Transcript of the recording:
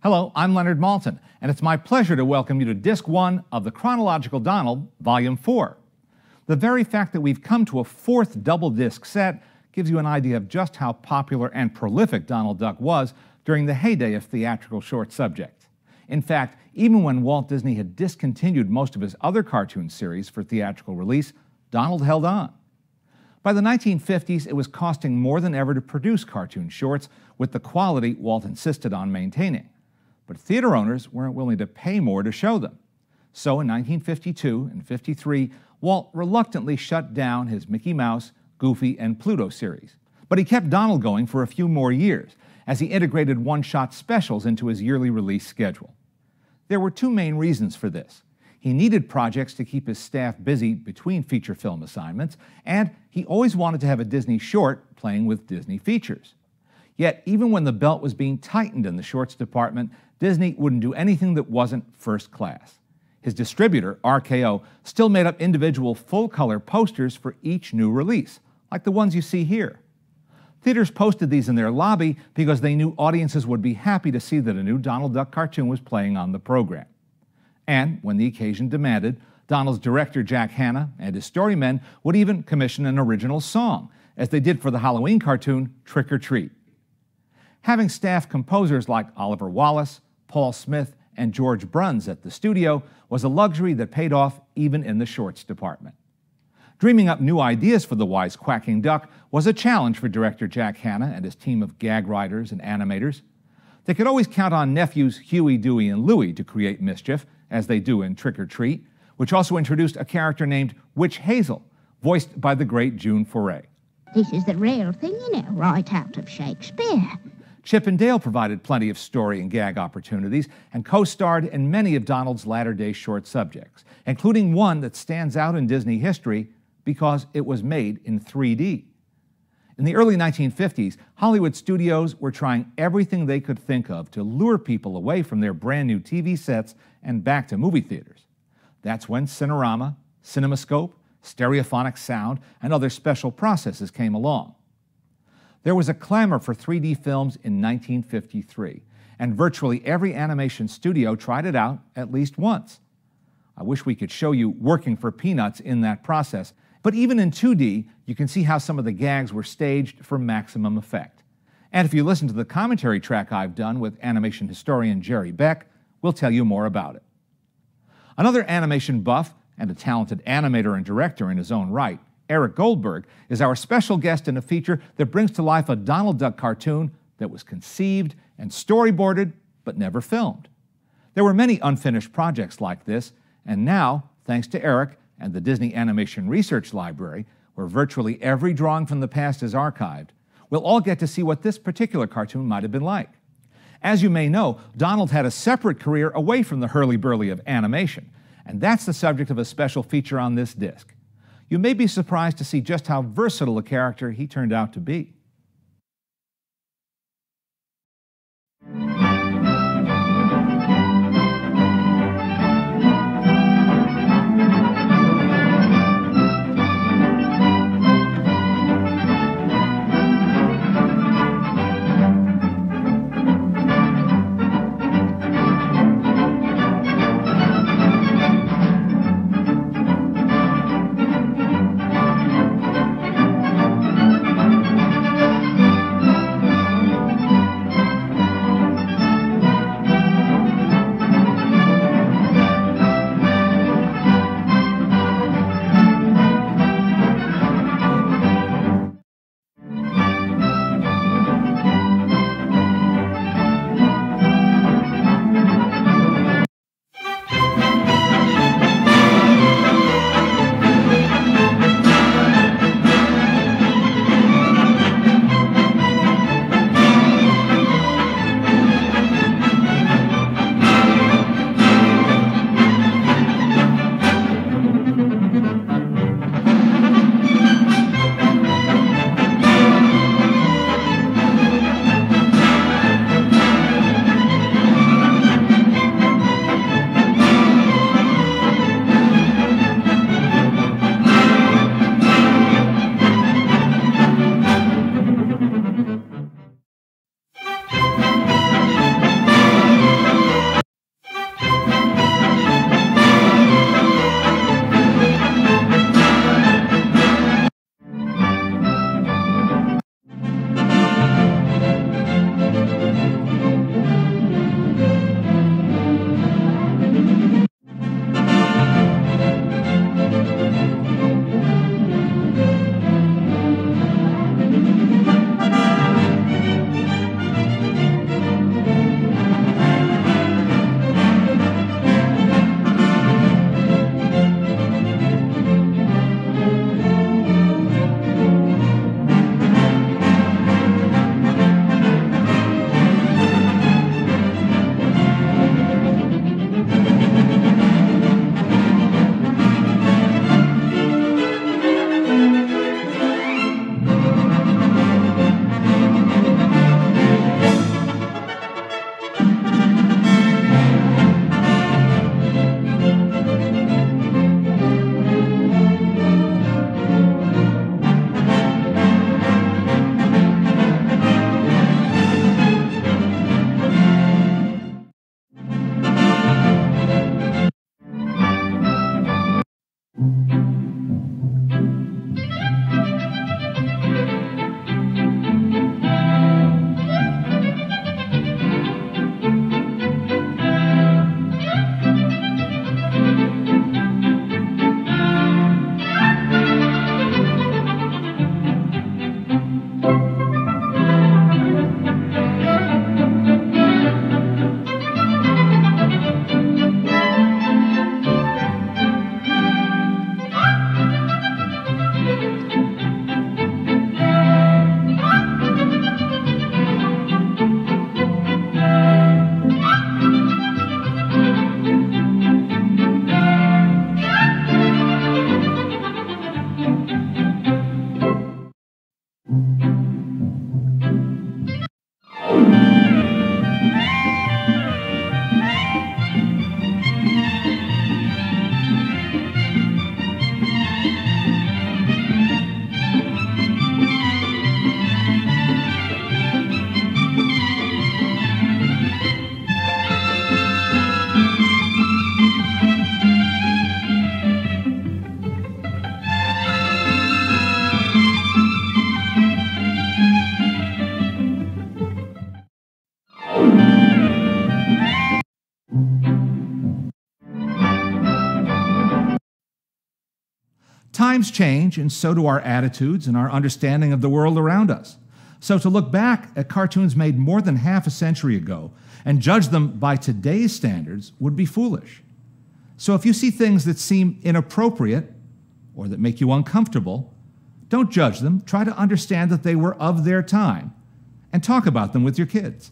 Hello, I'm Leonard Maltin, and it's my pleasure to welcome you to Disc 1 of the Chronological Donald, Volume 4. The very fact that we've come to a fourth double-disc set gives you an idea of just how popular and prolific Donald Duck was during the heyday of theatrical short subjects. In fact, even when Walt Disney had discontinued most of his other cartoon series for theatrical release, Donald held on. By the 1950s, it was costing more than ever to produce cartoon shorts with the quality Walt insisted on maintaining. But theater owners weren't willing to pay more to show them. So in 1952 and 53, Walt reluctantly shut down his Mickey Mouse, Goofy, and Pluto series. But he kept Donald going for a few more years, as he integrated one-shot specials into his yearly release schedule. There were two main reasons for this. He needed projects to keep his staff busy between feature film assignments, and he always wanted to have a Disney short playing with Disney features. Yet, even when the belt was being tightened in the shorts department, Disney wouldn't do anything that wasn't first class. His distributor, RKO, still made up individual full-color posters for each new release, like the ones you see here. Theaters posted these in their lobby because they knew audiences would be happy to see that a new Donald Duck cartoon was playing on the program. And, when the occasion demanded, Donald's director Jack Hanna and his storymen would even commission an original song, as they did for the Halloween cartoon Trick or Treat. Having staff composers like Oliver Wallace, Paul Smith, and George Bruns at the studio was a luxury that paid off even in the shorts department. Dreaming up new ideas for the wisecracking duck was a challenge for director Jack Hanna and his team of gag writers and animators. They could always count on nephews Huey, Dewey, and Louie to create mischief, as they do in Trick or Treat, which also introduced a character named Witch Hazel, voiced by the great June Foray. This is the real thing, you know, right out of Shakespeare. Chip and Dale provided plenty of story and gag opportunities and co-starred in many of Donald's latter-day short subjects, including one that stands out in Disney history because it was made in 3D. In the early 1950s, Hollywood studios were trying everything they could think of to lure people away from their brand-new TV sets and back to movie theaters. That's when Cinerama, CinemaScope, stereophonic sound, and other special processes came along. There was a clamor for 3D films in 1953, and virtually every animation studio tried it out at least once. I wish we could show you working for peanuts in that process, but even in 2D, you can see how some of the gags were staged for maximum effect. And if you listen to the commentary track I've done with animation historian Jerry Beck, we'll tell you more about it. Another animation buff and a talented animator and director in his own right, Eric Goldberg, is our special guest in a feature that brings to life a Donald Duck cartoon that was conceived and storyboarded but never filmed. There were many unfinished projects like this, and now, thanks to Eric and the Disney Animation Research Library, where virtually every drawing from the past is archived, we'll all get to see what this particular cartoon might have been like. As you may know, Donald had a separate career away from the hurly-burly of animation, and that's the subject of a special feature on this disc. You may be surprised to see just how versatile a character he turned out to be. times change, and so do our attitudes and our understanding of the world around us. So to look back at cartoons made more than half a century ago and judge them by today's standards would be foolish. So if you see things that seem inappropriate or that make you uncomfortable, don't judge them. Try to understand that they were of their time and talk about them with your kids.